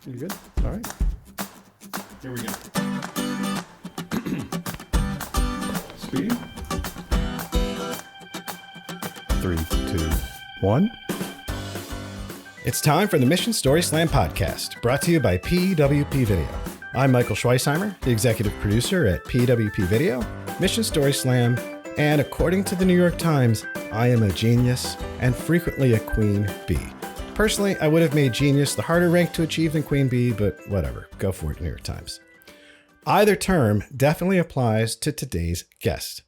You good? All right. Here we go. Speed. 3, 2, 1. It's time for the Mission Story Slam podcast, brought to you by PWP Video. I'm Michael Schweisheimer, the executive producer at PWP Video, Mission Story Slam, and according to the New York Times, I am a genius and frequently a queen bee. Personally, I would have made genius the harder rank to achieve than queen bee, but whatever. Go for it, New York Times. Either term definitely applies to today's guest.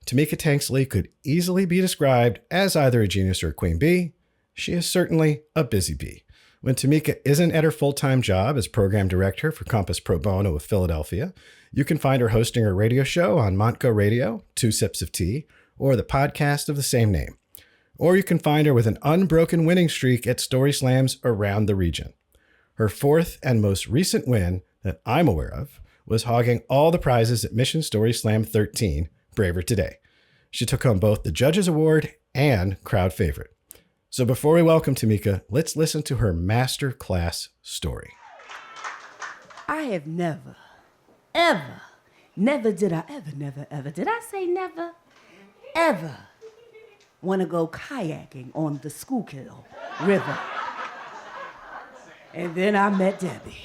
Tamica Tanksley could easily be described as either a genius or a queen bee. She is certainly a busy bee. When Tamica isn't at her full-time job as program director for Compass Pro Bono of Philadelphia, you can find her hosting her radio show on Montco Radio, 2 Sips of Tea, or the podcast of the same name. Or you can find her with an unbroken winning streak at Story Slams around the region. Her fourth and most recent win that I'm aware of was hogging all the prizes at Mission Story Slam 13, Braver Today. She took home both the Judges Award and Crowd Favorite. So before we welcome Tamica, let's listen to her master class story. I have never did I say never, ever want to go kayaking on the Schuylkill River. And then I met Debbie,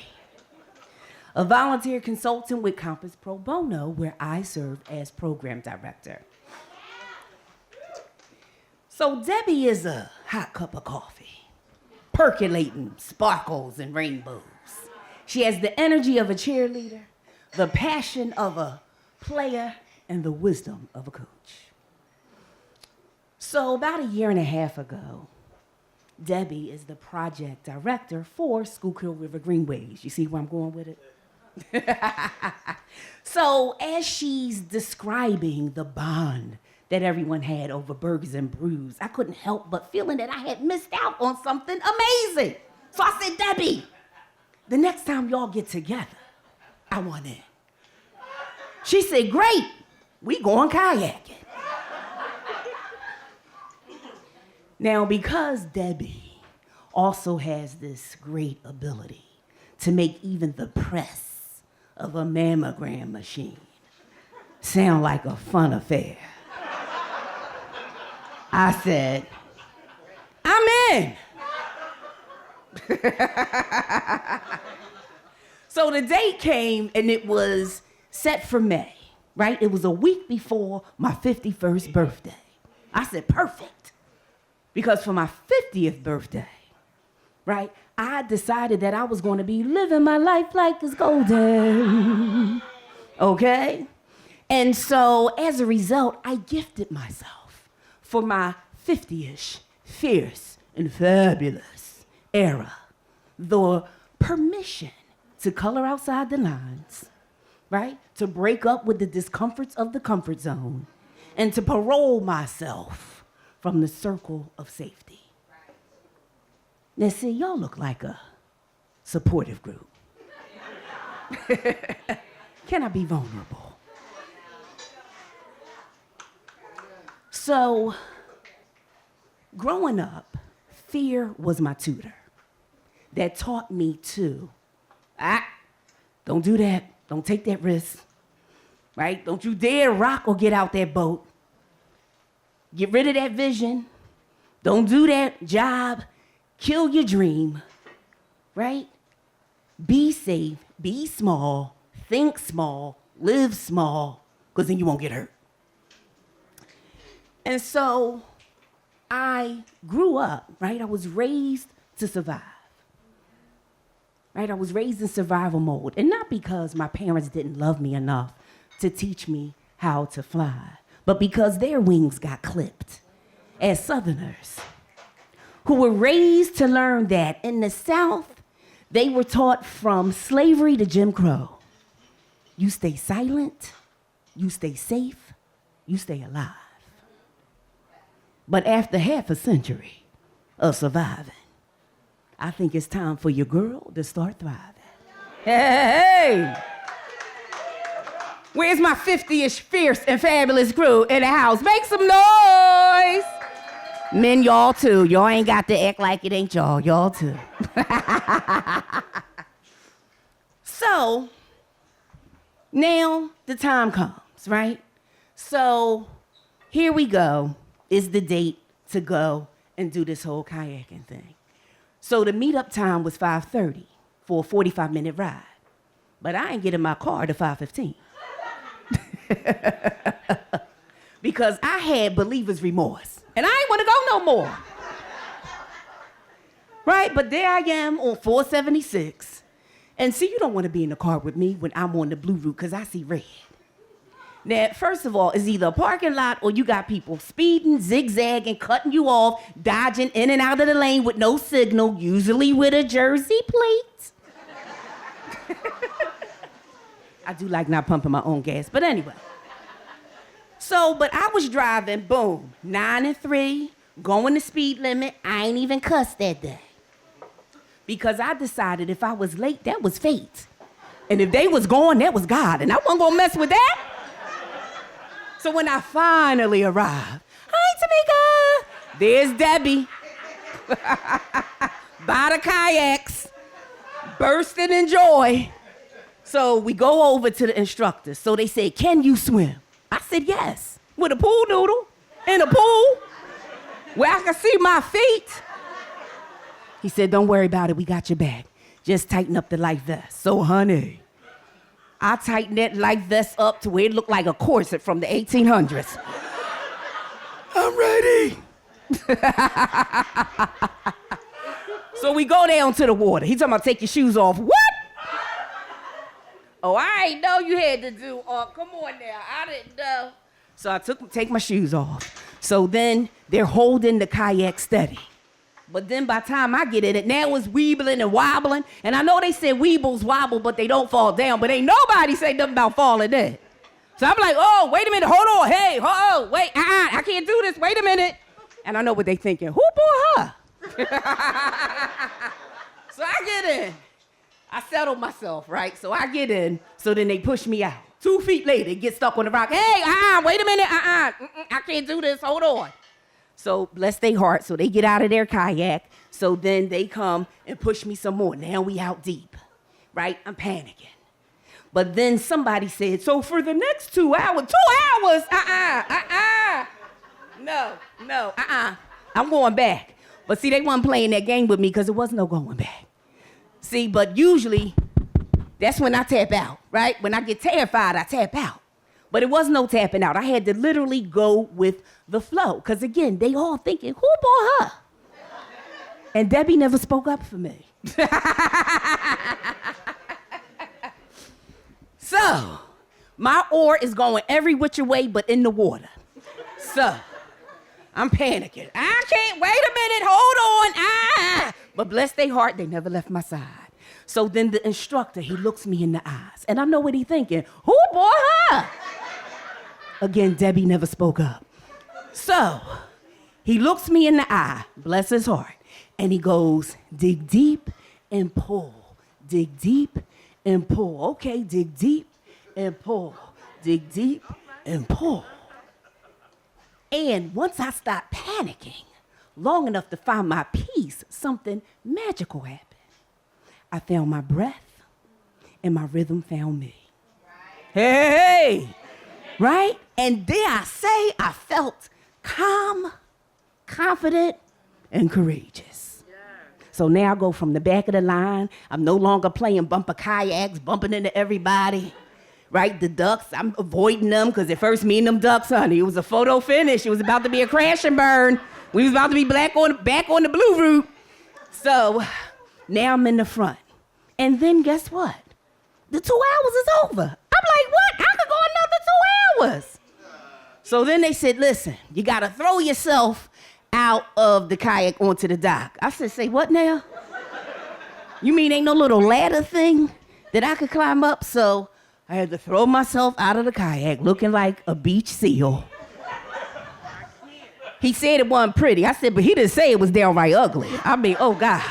a volunteer consultant with Compass Pro Bono, where I served as program director. So Debbie is a hot cup of coffee, percolating sparkles and rainbows. She has the energy of a cheerleader, the passion of a player, and the wisdom of a coach. So about a year and a half ago, Debbie is the project director for Schuylkill River Greenways. You see where I'm going with it? So as she's describing the bond that everyone had over burgers and brews, I couldn't help but feeling that I had missed out on something amazing. So I said, Debbie, the next time y'all get together, I want in. She said, great, we going kayaking. Now, because Debbie also has this great ability to make even the press of a mammogram machine sound like a fun affair, I said, I'm in. So the date came and it was set for May, right? It was a week before my 51st birthday. I said, perfect. Because for my 50th birthday, right, I decided that I was going to be living my life like it's golden. Okay? And so as a result, I gifted myself for my 50-ish, fierce and fabulous era the permission to color outside the lines, right? To break up with the discomforts of the comfort zone and to parole myself from the circle of safety. Now see, y'all look like a supportive group. Can I be vulnerable? So, growing up, fear was my tutor that taught me to, don't do that, don't take that risk, right? Don't you dare rock or get out that boat. Get rid of that vision. Don't do that job. Kill your dream, right? Be safe, be small, think small, live small, because then you won't get hurt. And so I grew up, right? I was raised to survive, right? I was raised in survival mode. And not because my parents didn't love me enough to teach me how to fly, but because their wings got clipped as Southerners who were raised to learn that in the South, they were taught from slavery to Jim Crow. You stay silent, you stay safe, you stay alive. But after half a century of surviving, I think it's time for your girl to start thriving. Hey! Where's my 50-ish fierce and fabulous crew in the house? Make some noise! Men, y'all too. Y'all ain't got to act like it ain't y'all. Y'all too. So now the time comes, right? So here we go. Is the date to go and do this whole kayaking thing. So the meetup time was 5:30 for a 45-minute ride. But I ain't getting my car to 5:15. Because I had believer's remorse. And I ain't want to go no more. Right? But there I am on 476. And see, you don't want to be in the car with me when I'm on the blue route because I see red. Now, first of all, it's either a parking lot or you got people speeding, zigzagging, cutting you off, dodging in and out of the lane with no signal, usually with a Jersey plate. I do like not pumping my own gas, but anyway. So, but I was driving, boom, 9 and 3, going the speed limit. I ain't even cussed that day. Because I decided if I was late, that was fate. And if they was gone, that was God. And I wasn't gonna mess with that. So when I finally arrived, hi, Tamica. There's Debbie. By the kayaks, bursting in joy. So we go over to the instructor. So they said, can you swim? I said, yes. With a pool noodle in a pool where I can see my feet. He said, don't worry about it. We got your back. Just tighten up the life vest. So, honey, I tightened that life vest up to where it looked like a corset from the 1800s. I'm ready. So we go down to the water. He's talking about take your shoes off. What? Oh, I ain't know you had to do. Come on now. I didn't know. So I take my shoes off. So then they're holding the kayak steady. But then by the time I get in it, now it's weebling and wobbling. And I know they said weebles wobble, but they don't fall down. But ain't nobody say nothing about falling in. So I'm like, oh, wait a minute, hold on. Hey, wait, I can't do this. Wait a minute. And I know what they thinking. Who bought her? So I get in. I settled myself, right? So I get in. So then they push me out. 2 feet later, get stuck on the rock. Hey, wait a minute. I can't do this. Hold on. So bless their heart. So they get out of their kayak. So then they come and push me some more. Now we out deep, right? I'm panicking. But then somebody said, so for the next 2 hours, 2 hours? No, I'm going back. But see, they weren't playing that game with me because there was no going back. See, but usually that's when I tap out, right? When I get terrified, I tap out. But it was no tapping out. I had to literally go with the flow. Because again, they all thinking, who bought her? And Debbie never spoke up for me. So, my oar is going every which way but in the water. So, I'm panicking. I can't, wait a minute, hold on. But bless their heart, they never left my side. So then the instructor, he looks me in the eyes. And I know what he's thinking. Who bought her? Again, Debbie never spoke up. So he looks me in the eye, bless his heart, and he goes, dig deep and pull. Dig deep and pull. Okay, dig deep and pull. Dig deep and pull. And once I stopped panicking, long enough to find my peace, something magical happened. I found my breath, and my rhythm found me. Hey! Right? And dare I say, I felt calm, confident, and courageous. So now I go from the back of the line. I'm no longer playing bumper kayaks, bumping into everybody. Right? The ducks, I'm avoiding them because at first me and them ducks, honey, it was a photo finish. It was about to be a crash and burn. We was about to be back on the blue route. So now I'm in the front. And then guess what? The 2 hours is over. I'm like, what? I could go another 2 hours. So then they said, listen, you got to throw yourself out of the kayak onto the dock. I said, say what now? You mean ain't no little ladder thing that I could climb up? So I had to throw myself out of the kayak looking like a beach seal. He said it wasn't pretty. I said, but he didn't say it was downright ugly. I mean, oh God.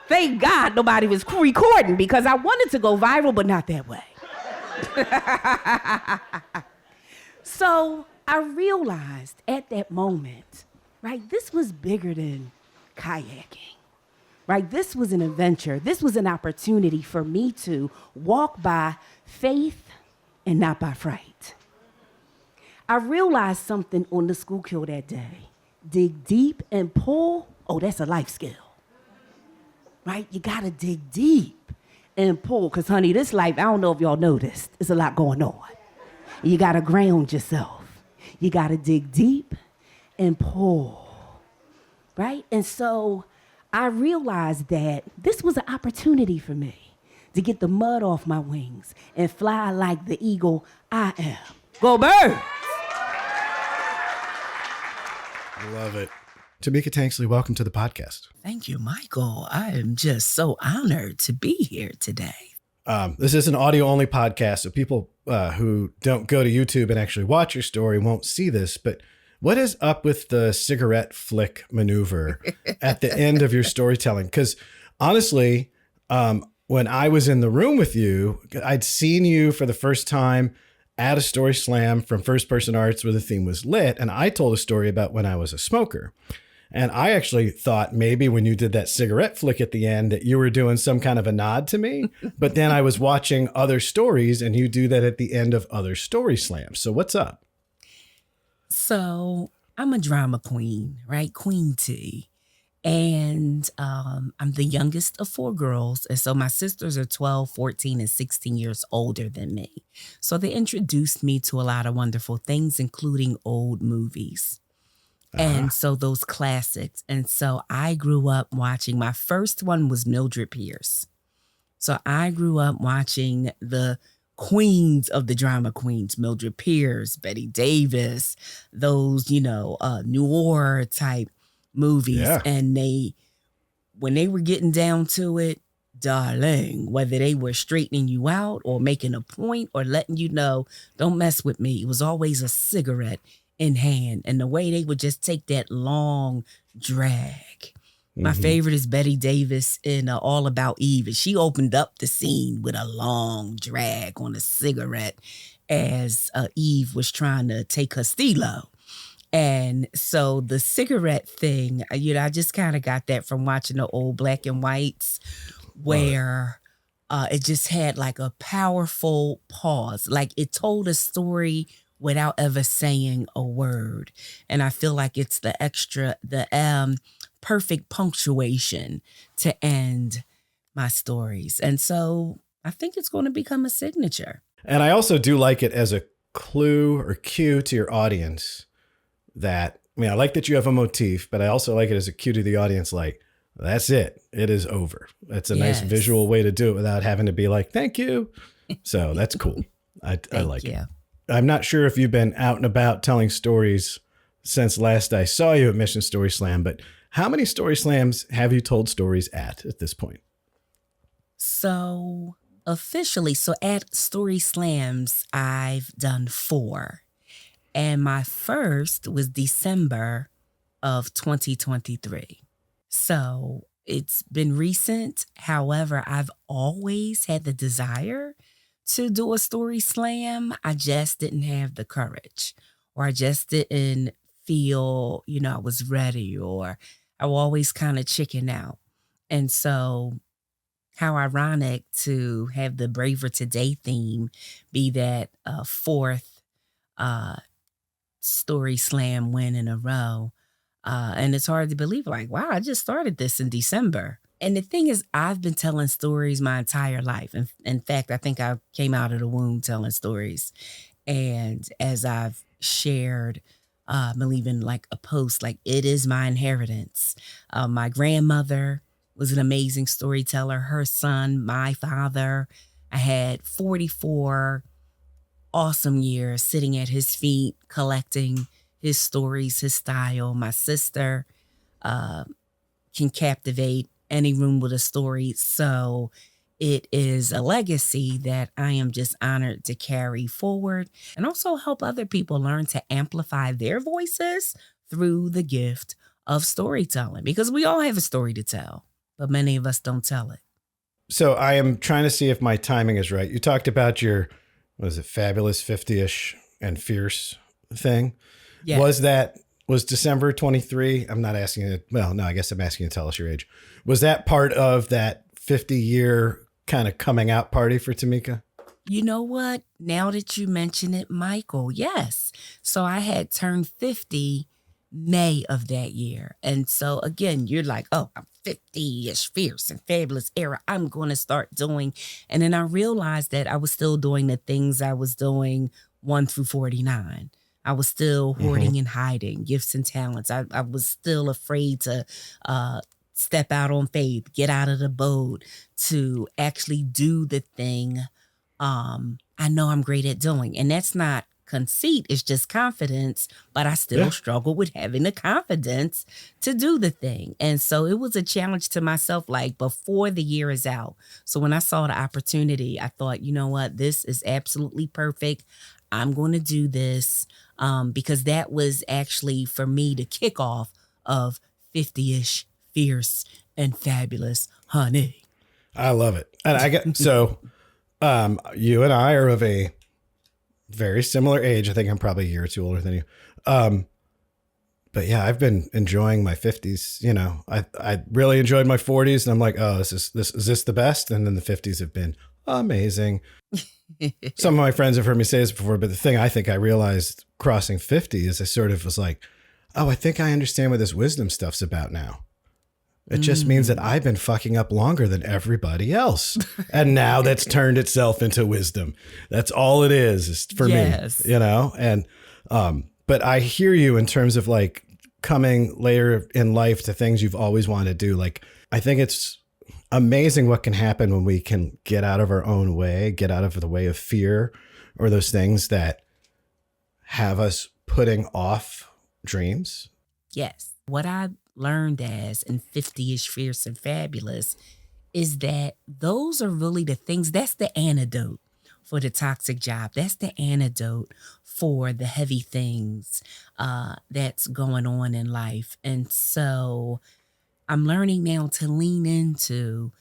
Thank God nobody was recording because I wanted to go viral, but not that way. So I realized at that moment, right, this was bigger than kayaking. right? This was an adventure. This was an opportunity for me to walk by faith and not by fright. I realized something on the school kill that day. Dig deep and pull, oh, that's a life skill, right? You gotta dig deep and pull, because honey, this life, I don't know if y'all noticed, there's a lot going on. You gotta ground yourself. You gotta dig deep and pull, right? And so I realized that this was an opportunity for me to get the mud off my wings and fly like the eagle I am. Go birds! Love it. Tamika Tanksley, welcome to the podcast. Thank you, Michael. I am just so honored to be here today. This is an audio-only podcast, so people who don't go to YouTube and actually watch your story won't see this, but what is up with the cigarette flick maneuver at the end of your storytelling? Because honestly, when I was in the room with you, I'd seen you for the first time at a story slam from First Person Arts where the theme was lit. And I told a story about when I was a smoker. And I actually thought maybe when you did that cigarette flick at the end that you were doing some kind of a nod to me. But then I was watching other stories and you do that at the end of other story slams. So what's up? So I'm a drama queen, right? Queen T. And I'm the youngest of 4 girls. And so my sisters are 12, 14, and 16 years older than me. So they introduced me to a lot of wonderful things, including old movies. And so those classics. And so I grew up watching, my first one was Mildred Pierce. So I grew up watching the queens of the drama queens, Mildred Pierce, Betty Davis, those, noir type movies. Yeah. And when they were getting down to it, darling, whether they were straightening you out or making a point or letting you know, don't mess with me, it was always a cigarette in hand. And the way they would just take that long drag. My favorite is Betty Davis in All About Eve. And she opened up the scene with a long drag on a cigarette as Eve was trying to take her stilo. And so the cigarette thing, I just kind of got that from watching the old black and whites where it just had like a powerful pause. Like it told a story without ever saying a word. And I feel like it's the perfect punctuation to end my stories. And so I think it's going to become a signature. And I also do like it as a clue or cue to your audience that, I like that you have a motif, but I also like it as a cue to the audience, like, that's it. It is over. That's a nice visual way to do it without having to be like, thank you. So that's cool. I like it. I'm not sure if you've been out and about telling stories since last I saw you at Mission Story Slam, but how many story slams have you told stories at this point? So officially, at Story Slams, I've done 4. And my first was December of 2023. So it's been recent. However, I've always had the desire to do a story slam. I just didn't have the courage, or I just didn't feel, I was ready, or I will always kind of chicken out. And so how ironic to have the Braver Today theme be that 4th story slam win in a row. And it's hard to believe, like, wow, I just started this in December. And the thing is, I've been telling stories my entire life. And in fact, I think I came out of the womb telling stories. And as I've shared, even like a post, like it is my inheritance. My grandmother was an amazing storyteller. Her son, my father, I had 44 awesome years sitting at his feet, collecting his stories, his style. My sister can captivate any room with a story. So it is a legacy that I am just honored to carry forward and also help other people learn to amplify their voices through the gift of storytelling, because we all have a story to tell, but many of us don't tell it. So I am trying to see if my timing is right. You talked about your, fabulous 50-ish and fierce thing. Yes. Was that Was December 23? I'm not asking you. Well, no, I guess I'm asking you to tell us your age. Was that part of that 50-year kind of coming out party for Tamica? You know what? Now that you mention it, Michael, yes. So I had turned 50 May of that year. And so again, you're like, oh, I'm 50-ish, fierce and fabulous era. I'm going to start doing. And then I realized that I was still doing the things I was doing 1 through 49. I was still hoarding and hiding gifts and talents. I was still afraid to step out on faith, get out of the boat, to actually do the thing I know I'm great at doing. And that's not conceit, it's just confidence, but I still struggle with having the confidence to do the thing. And so it was a challenge to myself, like before the year is out. So when I saw the opportunity, I thought, you know what, this is absolutely perfect. I'm going to do this because that was actually for me the kickoff of 50-ish, fierce and fabulous, honey. I love it. And I get so you and I are of a very similar age. I think I'm probably a year or two older than you. But yeah, I've been enjoying my 50s. You know, I really enjoyed my 40s, and I'm like, oh, is this the best? And then the 50s have been amazing. Some of my friends have heard me say this before, but the thing I think I realized crossing 50 is I sort of was like, oh, I think I understand what this wisdom stuff's about now. It just means that I've been fucking up longer than everybody else. And now that's turned itself into wisdom. That's all it is for me, you know? And, but I hear you in terms of like coming later in life to things you've always wanted to do. Like, I think it's amazing what can happen when we can get out of our own way, get out of the way of fear or those things that have us putting off dreams. Yes. What I learned as in 50-ish, fierce and fabulous is that those are really the things, that's the antidote for the toxic job. That's the antidote for the heavy things that's going on in life. And so I'm learning now to lean into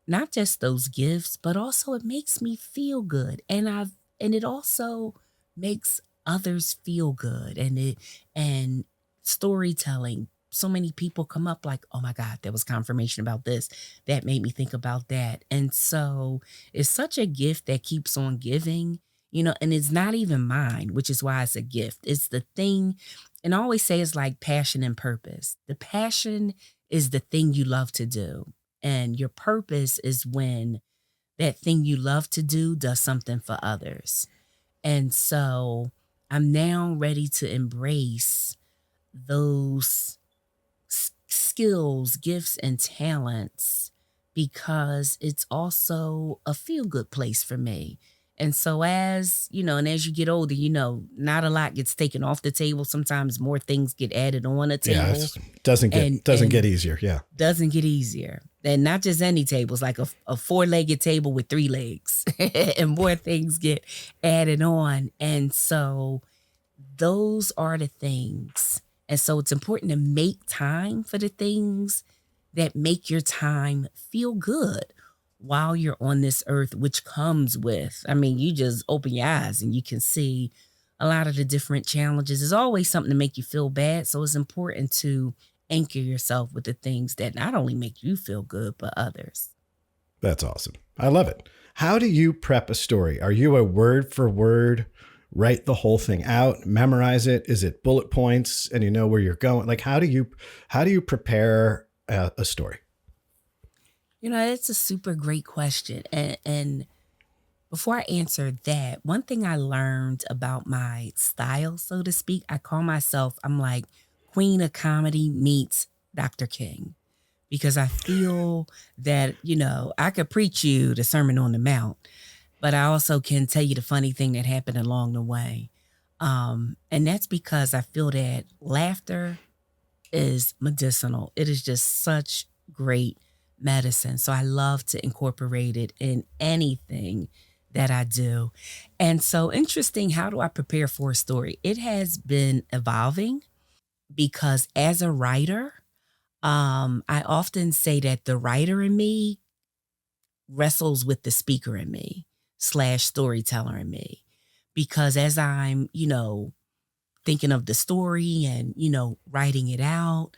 not just those gifts, but also it makes me feel good. And it also makes others feel good. And storytelling, so many people come up like, oh my God, there was confirmation about this. That made me think about that. And so it's such a gift that keeps on giving, you know, and it's not even mine, which is why it's a gift. It's the thing. And I always say it's like passion and purpose. The passion is the thing you love to do. And your purpose is when that thing you love to do does something for others. And so I'm now ready to embrace those skills, gifts, and talents because it's also a feel-good place for me. And so as, you know, and as you get older, you know, not a lot gets taken off the table. Sometimes more things get added on a table. Yeah, it doesn't get easier. Yeah. Doesn't get easier. And not just any tables, like a four-legged table with 3 legs and more things get added on. And so those are the things. And so it's important to make time for the things that make your time feel good while you're on this earth, which comes with, I mean, you just open your eyes and you can see a lot of the different challenges. There's always something to make you feel bad. So it's important to anchor yourself with the things that not only make you feel good, but others. That's awesome. I love it. How do you prep a story? Are you a word for word, write the whole thing out, memorize it? Is it bullet points and you know where you're going? Like, how do you prepare a story? You know, it's a super great question. And before I answer that, one thing I learned about my style, so to speak, I call myself, I'm like Queen of Comedy meets Dr. King. Because I feel that, you know, I could preach you the Sermon on the Mount, but I also can tell you the funny thing that happened along the way. And that's because I feel that laughter is medicinal. It is just such great medicine. So I love to incorporate it in anything that I do. And so interesting, how do I prepare for a story? It has been evolving because as a writer, I often say that the writer in me wrestles with the speaker in me / storyteller in me. Because as I'm, you know, thinking of the story and, writing it out.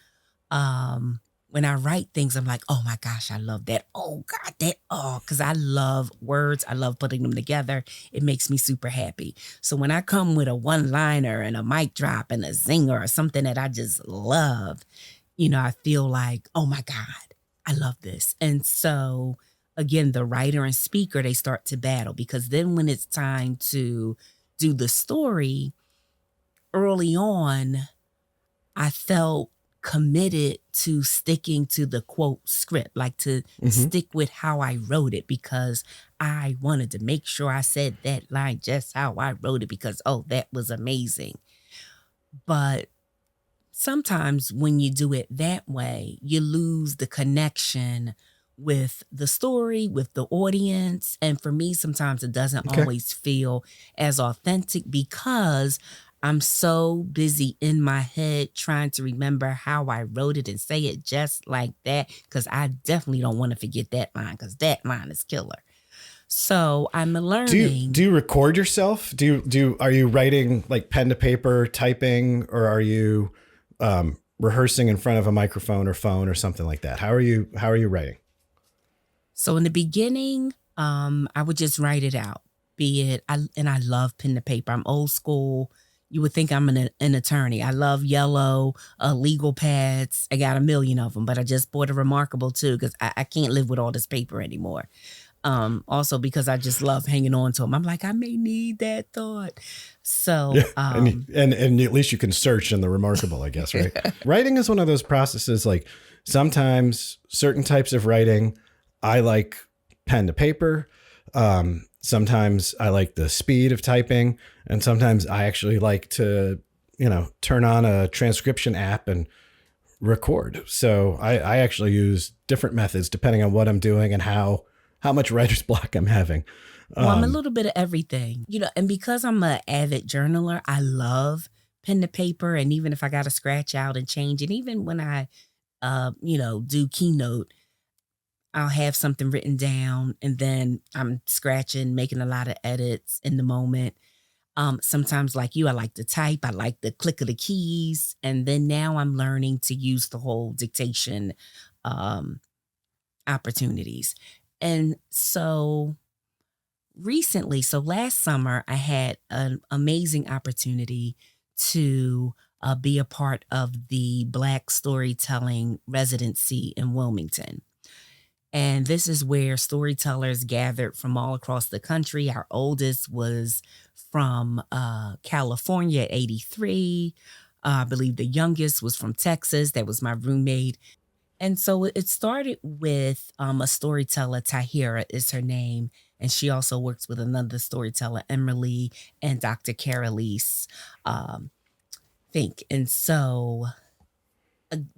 When I write things, I'm like, oh my gosh, I love that. Oh God, because I love words. I love putting them together. It makes me super happy. So when I come with a one-liner and a mic drop and a zinger or something that I just love, I feel like, oh my God, I love this. And so again, the writer and speaker, they start to battle, because then when it's time to do the story, early on, I felt committed to sticking to the quote script, like to stick with how I wrote it, because I wanted to make sure I said that line just how I wrote it, because, oh, that was amazing. But sometimes when you do it that way, you lose the connection with the story, with the audience. And for me, sometimes it doesn't always feel as authentic, because I'm so busy in my head trying to remember how I wrote it and say it just like that, because I definitely don't want to forget that line, because that line is killer. So I'm learning. Do you record yourself? Are you writing like pen to paper typing, or are you rehearsing in front of a microphone or phone or something like that? How are you writing? So in the beginning, I would just write it out. I love pen to paper. I'm old school. You would think I'm an attorney. I love yellow legal pads. I got a million of them, but I just bought a Remarkable too, because I can't live with all this paper anymore. Also because I just love hanging on to them. I'm like, I may need that thought. So, and at least you can search in the Remarkable, I guess, right? Writing is one of those processes. Like sometimes certain types of writing, I like pen to paper. Sometimes I like the speed of typing, and sometimes I actually like to, turn on a transcription app and record. So I actually use different methods depending on what I'm doing and how much writer's block I'm having. Well, I'm a little bit of everything, and because I'm an avid journaler, I love pen to paper. And even if I got to scratch out and change, and even when I, do Keynote, I'll have something written down and then I'm scratching, making a lot of edits in the moment. Sometimes like you, I like to type. I like the click of the keys. And then now I'm learning to use the whole dictation opportunities. And so last summer, I had an amazing opportunity to be a part of the Black Storytelling Residency in Wilmington. And this is where storytellers gathered from all across the country. Our oldest was from California at 83. I believe the youngest was from Texas. That was my roommate. And so it started with a storyteller, Tahira is her name. And she also works with another storyteller, Emily, and Dr. Carolise Fink. And so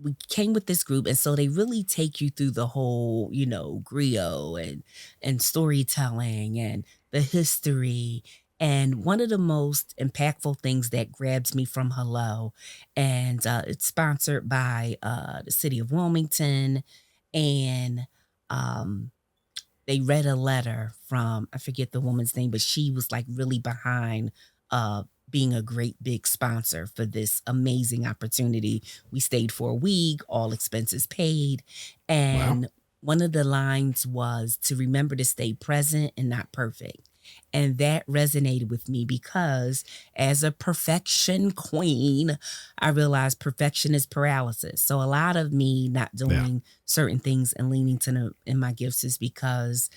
we came with this group, and so they really take you through the whole, griot and storytelling and the history. And one of the most impactful things that grabs me from Hello, and it's sponsored by the city of Wilmington, and they read a letter from, I forget the woman's name, but she was like really behind being a great big sponsor for this amazing opportunity. We stayed for a week, all expenses paid. And one of the lines was to remember to stay present and not perfect. And that resonated with me because as a perfection queen, I realized perfection is paralysis. So a lot of me not doing certain things and leaning in my gifts is because,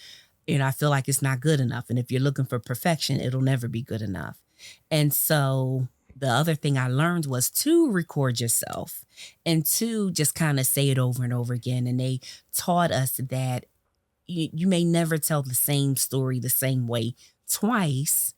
I feel like it's not good enough. And if you're looking for perfection, it'll never be good enough. And so the other thing I learned was to record yourself and to just kind of say it over and over again. And they taught us that you may never tell the same story the same way twice.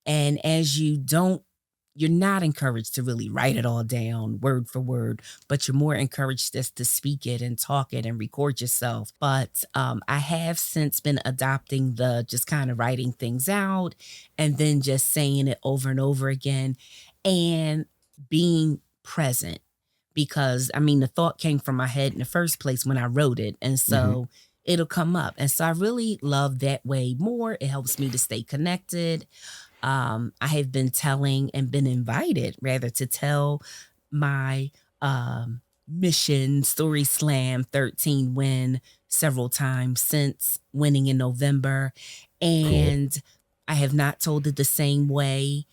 And as you're not encouraged to really write it all down word for word, but you're more encouraged just to speak it and talk it and record yourself. But I have since been adopting the just kind of writing things out and then just saying it over and over again and being present. Because the thought came from my head in the first place when I wrote it. And so it'll come up. And so I really love that way more. It helps me to stay connected. I have been telling and been invited rather to tell my mission Story Slam 13 win several times since winning in November. And I have not told it the same way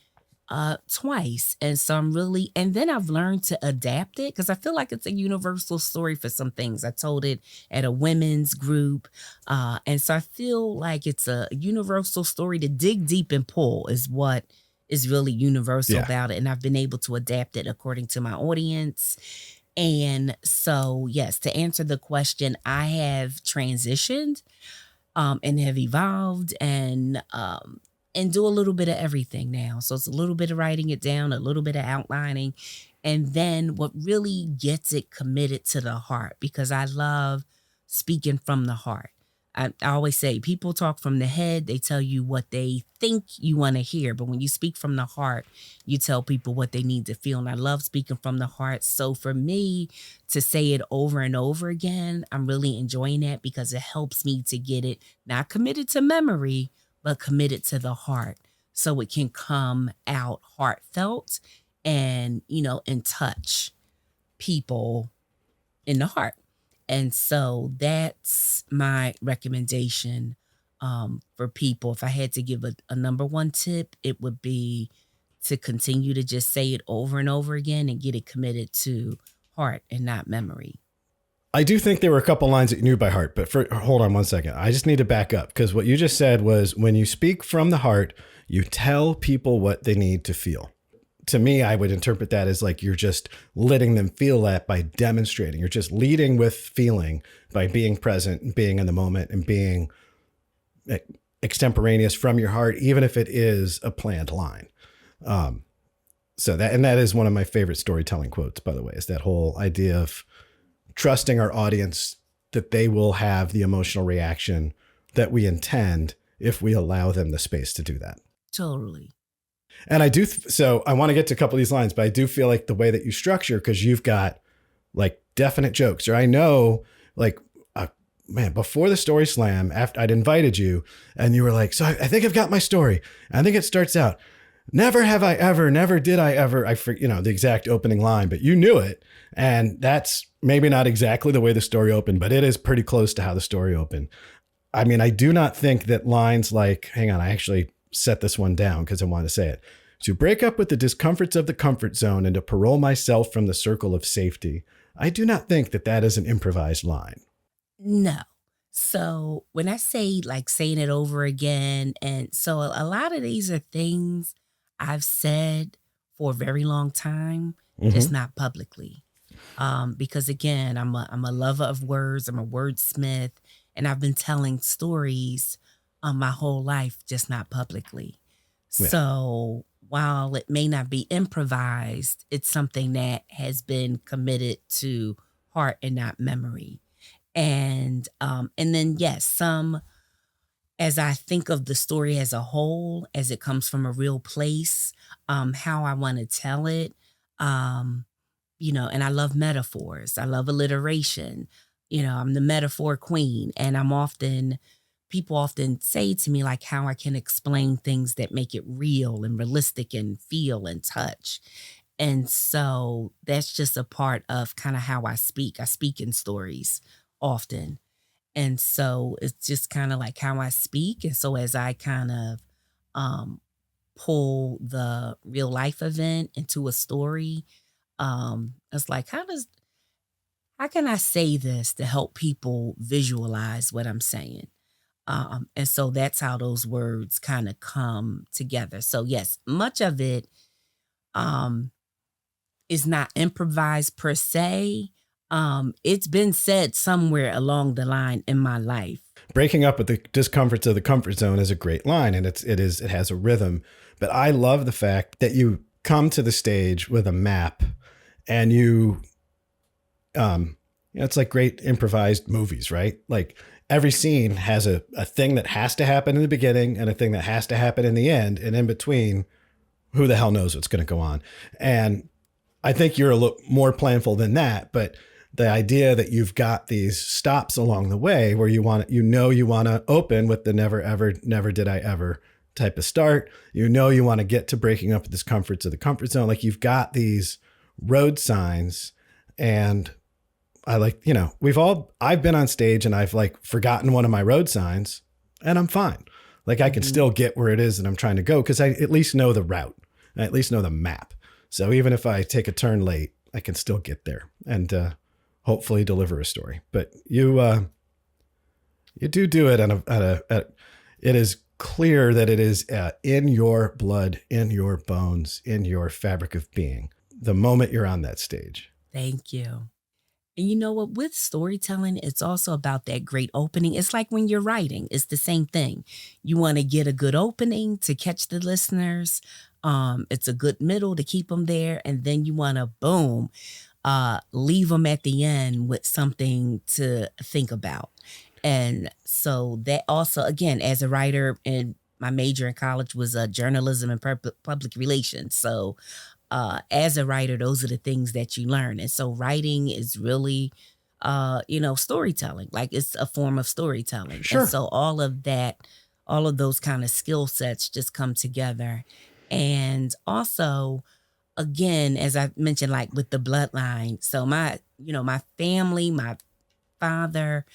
twice. And so I'm really, and then I've learned to adapt it because I feel like it's a universal story for some things. I told it at a women's group. And so I feel like it's a universal story to dig deep and pull is what is really universal about it. And I've been able to adapt it according to my audience. And so, yes, to answer the question, I have transitioned and have evolved and do a little bit of everything now. So it's a little bit of writing it down, a little bit of outlining, and then what really gets it committed to the heart, because I love speaking from the heart. I always say people talk from the head. They tell you what they think you want to hear. But when you speak from the heart, you tell people what they need to feel. And I love speaking from the heart. So for me to say it over and over again, I'm really enjoying that because it helps me to get it not committed to memory, but committed to the heart. So it can come out heartfelt and, and touch people in the heart. And so that's my recommendation for people. If I had to give a number one tip, it would be to continue to just say it over and over again and get it committed to heart and not memory. I do think there were a couple lines that you knew by heart, but hold on one second. I just need to back up because what you just said was when you speak from the heart, you tell people what they need to feel. To me, I would interpret that as like you're just letting them feel that by demonstrating. You're just leading with feeling by being present and being in the moment and being extemporaneous from your heart, even if it is a planned line. So that is one of my favorite storytelling quotes, by the way, is that whole idea of trusting our audience that they will have the emotional reaction that we intend if we allow them the space to do that. Totally. And I do. So I want to get to a couple of these lines, but I do feel like the way that you structure, because you've got like definite jokes, or I know like, man, before the Story Slam, after I'd invited you and you were like, so I think I've got my story. I think it starts out, never have I ever, never did I ever, the exact opening line, but you knew it. And that's maybe not exactly the way the story opened, but it is pretty close to how the story opened. I mean, I do not think that lines like, hang on, I actually set this one down because I want to say it. To break up with the discomforts of the comfort zone and to parole myself from the circle of safety. I do not think that is an improvised line. No. So when I say like saying it over again, and so a lot of these are things I've said for a very long time, just not publicly. Because again, I'm a lover of words. I'm a wordsmith, and I've been telling stories my whole life, just not publicly. Yeah. So while it may not be improvised, it's something that has been committed to heart and not memory. And then yes, some, as I think of the story as a whole, as it comes from a real place, how I want to tell it, and I love metaphors. I love alliteration. I'm the metaphor queen, and people often say to me like how I can explain things that make it real and realistic and feel and touch. And so that's just a part of kind of how I speak. I speak in stories often. And so it's just kind of like how I speak. And so as I kind of pull the real life event into a story, it's like, how can I say this to help people visualize what I'm saying? And so that's how those words kind of come together. So yes, much of it is not improvised per se. It's been said somewhere along the line in my life. Breaking up with the discomforts of the comfort zone is a great line, and it has a rhythm. But I love the fact that you come to the stage with a map, and it's like great improvised movies, right? Like every scene has a thing that has to happen in the beginning and a thing that has to happen in the end, and in between, who the hell knows what's going to go on. And I think you're a little more planful than that, but the idea that you've got these stops along the way where you want to open with the never, ever, never did I ever type of start. You want to get to breaking up the discomforts of the comfort zone. Like you've got these road signs, and I like, I've been on stage and I've like forgotten one of my road signs and I'm fine. Like I can still get where it is that I'm trying to go because I at least know the route. I at least know the map. So even if I take a turn late, I can still get there and hopefully deliver a story. But you do it it is clear that it is in your blood, in your bones, in your fabric of being, the moment you're on that stage. Thank you. And you know what? With storytelling, it's also about that great opening. It's like when you're writing, it's the same thing. You want to get a good opening to catch the listeners. It's a good middle to keep them there. And then you want to, boom, leave them at the end with something to think about. And so that also, again, as a writer, and my major in college was journalism and public relations. So as a writer, those are the things that you learn. And so writing is really, storytelling. Like it's a form of storytelling. Sure. And so all of those kind of skill sets just come together. And also, again, as I mentioned, like with the bloodline. So my family, my father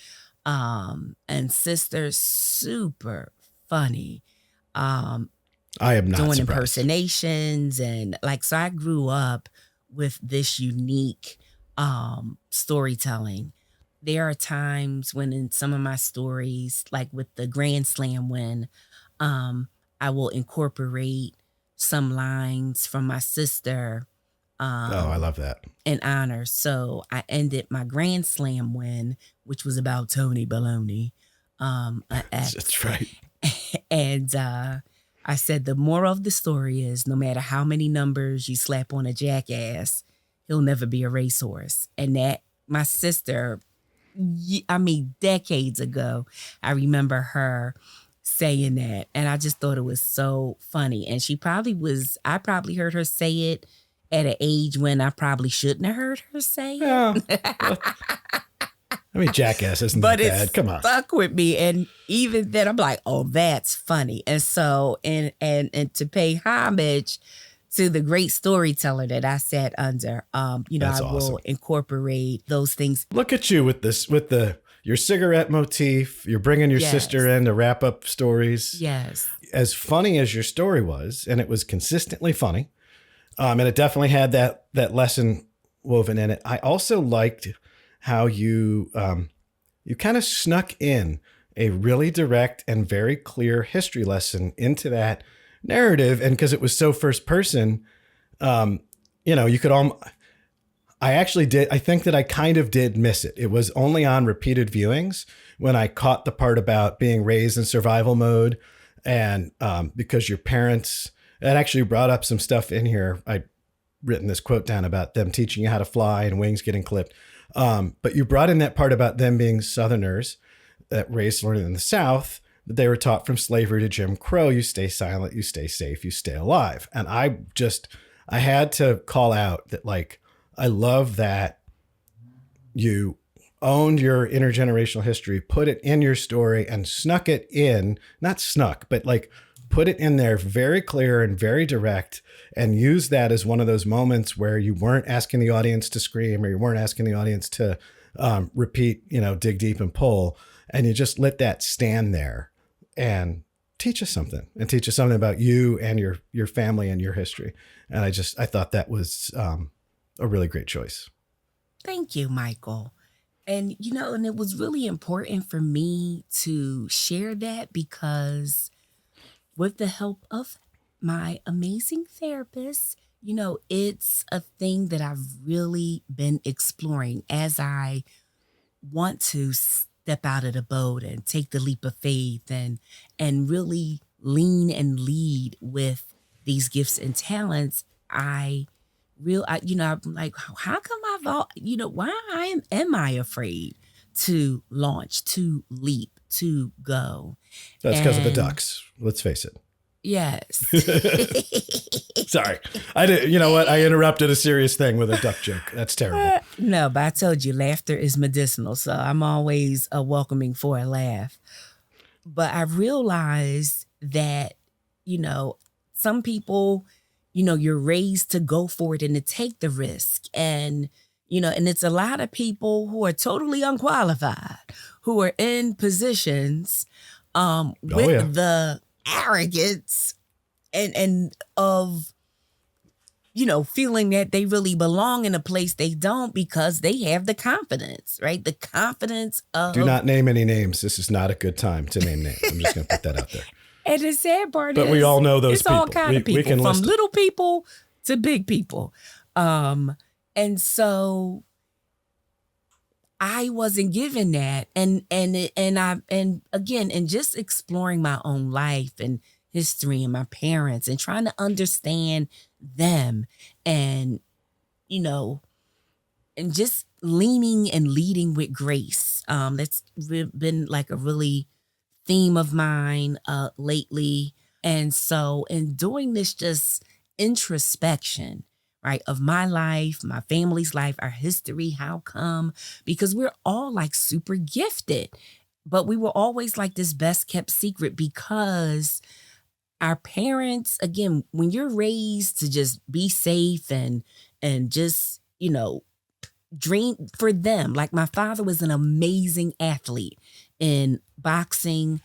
and sister, super funny. I am not doing surprised. Impersonations and so I grew up with this unique storytelling. There are times when in some of my stories, like with the Grand Slam win, I will incorporate some lines from my sister. I love that. In honor. So I ended my Grand Slam win, which was about Tony Baloney. That's right. And I said, the moral of the story is no matter how many numbers you slap on a jackass, he'll never be a racehorse. And that my sister, decades ago, I remember her saying that. And I just thought it was so funny. And I probably heard her say it at an age when I probably shouldn't have heard her say it. Yeah. Jackass isn't that bad. Come on. But it stuck with me. And even then I'm like, oh, that's funny. And so, and to pay homage to the great storyteller that I sat under, That's I awesome. will incorporate those things. Look at you with your cigarette motif. You're bringing your sister in to wrap up stories. Yes. As funny as your story was, and it was consistently funny, and it definitely had that lesson woven in it. I also liked how you kind of snuck in a really direct and very clear history lesson into that narrative. And because it was so first person, you could I think that I kind of did miss it. It was only on repeated viewings when I caught the part about being raised in survival mode. And because your parents, it actually brought up some stuff in here. I'd written this quote down about them teaching you how to fly and wings getting clipped. But you brought in that part about them being Southerners that raised in the South, that they were taught from slavery to Jim Crow. You stay silent, you stay safe, you stay alive. And I had to call out that, I love that you owned your intergenerational history, put it in your story and snuck it in, not snuck, but put it in there very clear and very direct, and use that as one of those moments where you weren't asking the audience to scream or you weren't asking the audience to repeat, dig deep and pull. And you just let that stand there and teach us something about you and your family and your history. And I thought that was a really great choice. Thank you, Michael. And, and it was really important for me to share that because with the help of my amazing therapist, it's a thing that I've really been exploring as I want to step out of the boat and take the leap of faith and really lean and lead with these gifts and talents. I'm like, how come why am I afraid to launch, to leap, to go? That's because of the ducks. Let's face it. Yes. Sorry. I did. You know what? I interrupted a serious thing with a duck joke. That's terrible. No, but I told you, laughter is medicinal. So I'm always welcoming for a laugh. But I realized that, some people, you're raised to go for it and to take the risk. And, and it's a lot of people who are totally unqualified, who are in positions with the arrogance and of, feeling that they really belong in a place they don't because they have the confidence, right? The confidence of... Do not name any names. This is not a good time to name names. I'm just going to put that out there. And the sad part is... But we all know those it's all people. kind of people, we can from list little people to big people. And so I wasn't given that. And again, and just exploring my own life and history and my parents and trying to understand them and, and just leaning and leading with grace. That's been like a really theme of mine lately. And so in doing this just introspection, right, of my life, my family's life, our history, how come? Because we're all like super gifted, but we were always like this best kept secret because our parents, again, when you're raised to just be safe and just, dream for them. Like my father was an amazing athlete in boxing,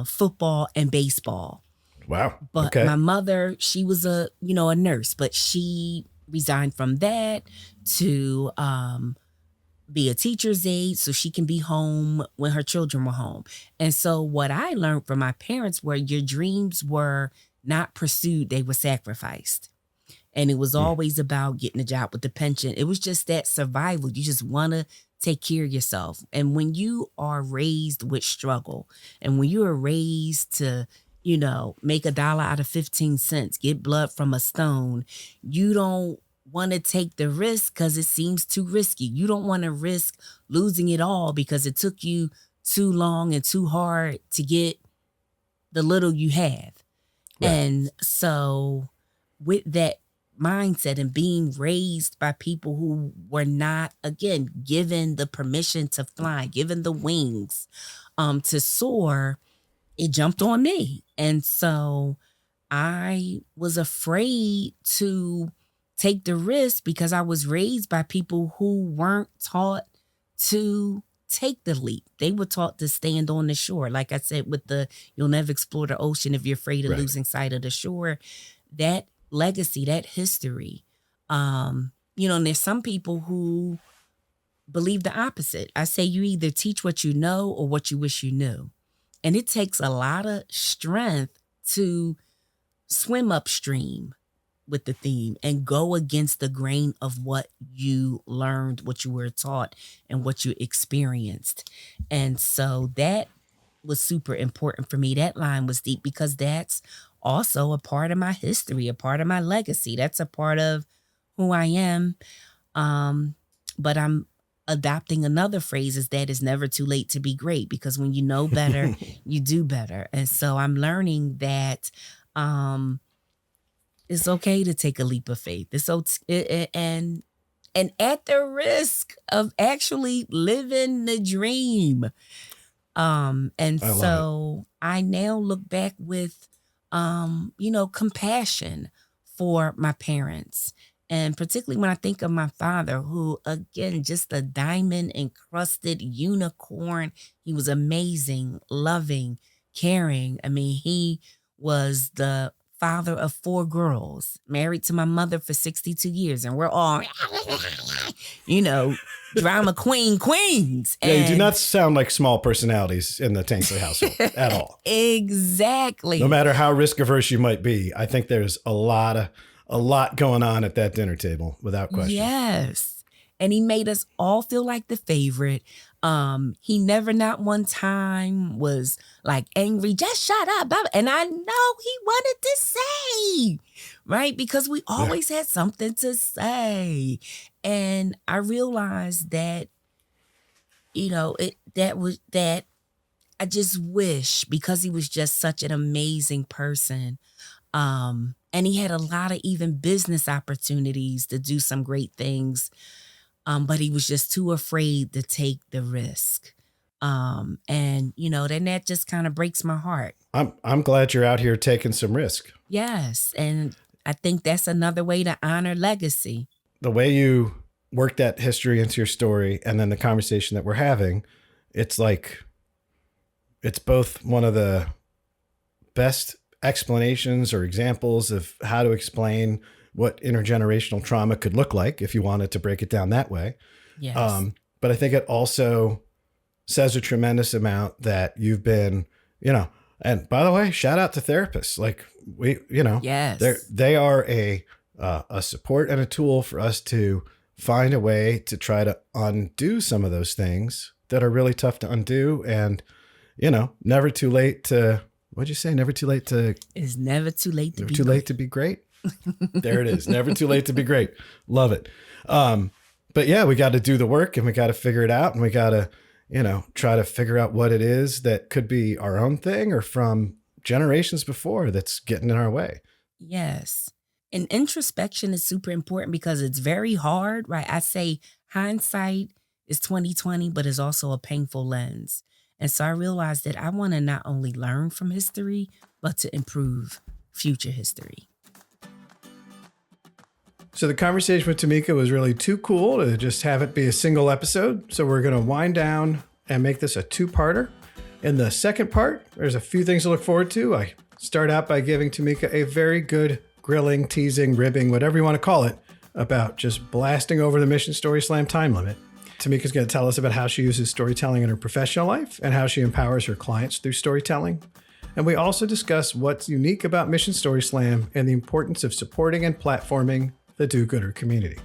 football, and baseball. Wow. But my mother, she was a nurse, but she resigned from that to be a teacher's aide so she can be home when her children were home. And so what I learned from my parents were your dreams were not pursued, they were sacrificed. And it was always about getting a job with the pension. It was just that survival. You just want to take care of yourself. And when you are raised with struggle and when you are raised to, make $1 out of 15 cents, get blood from a stone, you don't want to take the risk because it seems too risky. You don't want to risk losing it all because it took you too long and too hard to get the little you have. Right. And so with that mindset and being raised by people who were not, again, given the permission to fly, given the wings to soar, it jumped on me. And so I was afraid to take the risk because I was raised by people who weren't taught to take the leap. They were taught to stand on the shore. Like I said, with you'll never explore the ocean if you're afraid of losing sight of the shore. That legacy, that history, and there's some people who believe the opposite. I say you either teach what you know or what you wish you knew. And it takes a lot of strength to swim upstream with the theme and go against the grain of what you learned, what you were taught, and what you experienced. And so that was super important for me. That line was deep because that's also a part of my history, a part of my legacy. That's a part of who I am. But I'm adopting another phrase is that it's never too late to be great because when you know better, you do better. And so I'm learning that it's okay to take a leap of faith. And at the risk of actually living the dream. I now look back with, compassion for my parents. And particularly when I think of my father, who, again, just a diamond encrusted unicorn. He was amazing, loving, caring. I mean, he was the father of 4 girls, married to my mother for 62 years. And we're all, drama queens. Yeah, you do not sound like small personalities in the Tanksley household at all. Exactly. No matter how risk averse you might be, I think there's a lot going on at that dinner table, without question. Yes. And he made us all feel like the favorite. He never not one time was like angry, just shut up. And I know he wanted to say, right? Because we always had something to say. And I realized that, that I just wish, because he was just such an amazing person, and he had a lot of even business opportunities to do some great things, but he was just too afraid to take the risk. And then that just kind of breaks my heart. I'm glad you're out here taking some risk. Yes, and I think that's another way to honor legacy. The way you work that history into your story and then the conversation that we're having, it's like, it's both one of the best explanations or examples of how to explain what intergenerational trauma could look like if you wanted to break it down that way. Yes. But I think it also says a tremendous amount that you've been, and by the way, shout out to therapists. Like Yes. they are a support and a tool for us to find a way to try to undo some of those things that are really tough to undo. And, never too late to, what'd you say? Never too late to, It's never too late to never be too great. late to be great. There it is. Never too late to be great. Love it. But yeah, we got to do the work and we got to figure it out, and we got to, try to figure out what it is that could be our own thing or from generations before that's getting in our way. Yes. And introspection is super important because it's very hard, right? I say hindsight is 20/20, but it's also a painful lens. And so I realized that I want to not only learn from history, but to improve future history. So the conversation with Tamica was really too cool to just have it be a single episode. So we're going to wind down and make this a two-parter. In the second part, there's a few things to look forward to. I start out by giving Tamica a very good grilling, teasing, ribbing, whatever you want to call it, about just blasting over the Mission Story Slam time limit. Tamica's going to tell us about how she uses storytelling in her professional life and how she empowers her clients through storytelling. And we also discuss what's unique about Mission Story Slam and the importance of supporting and platforming the do-gooder community.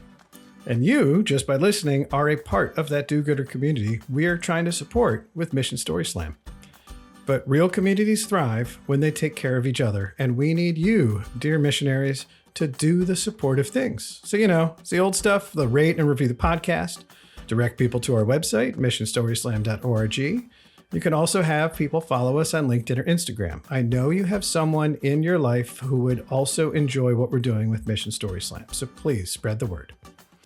And you, just by listening, are a part of that do-gooder community we are trying to support with Mission Story Slam. But real communities thrive when they take care of each other, and we need you, dear missionaries, to do the supportive things. So, it's the old stuff, the rate and review the podcast, direct people to our website, missionstoryslam.org. You can also have people follow us on LinkedIn or Instagram. I know you have someone in your life who would also enjoy what we're doing with Mission Story Slam, so please spread the word.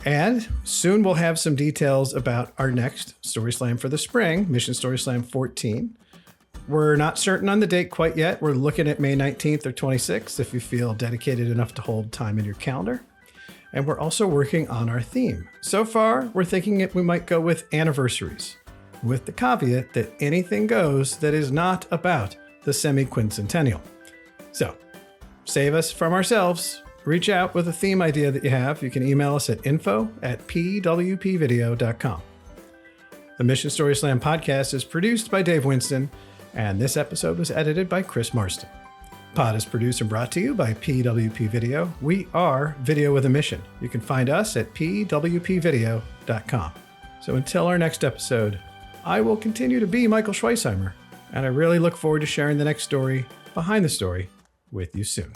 And soon we'll have some details about our next Story Slam for the spring, Mission Story Slam 14. We're not certain on the date quite yet. We're looking at May 19th or 26th if you feel dedicated enough to hold time in your calendar. And we're also working on our theme. So far, we're thinking we might go with anniversaries, with the caveat that anything goes that is not about the semi-quincentennial. So, save us from ourselves. Reach out with a theme idea that you have. You can email us at info@pwpvideo.com. The Mission Story Slam podcast is produced by Dave Winston, and this episode was edited by Chris Marston. Pod is produced and brought to you by PWP Video. We are Video with a Mission. You can find us at pwpvideo.com. So until our next episode, I will continue to be Michael Schweisheimer, and I really look forward to sharing the next story behind the story with you soon.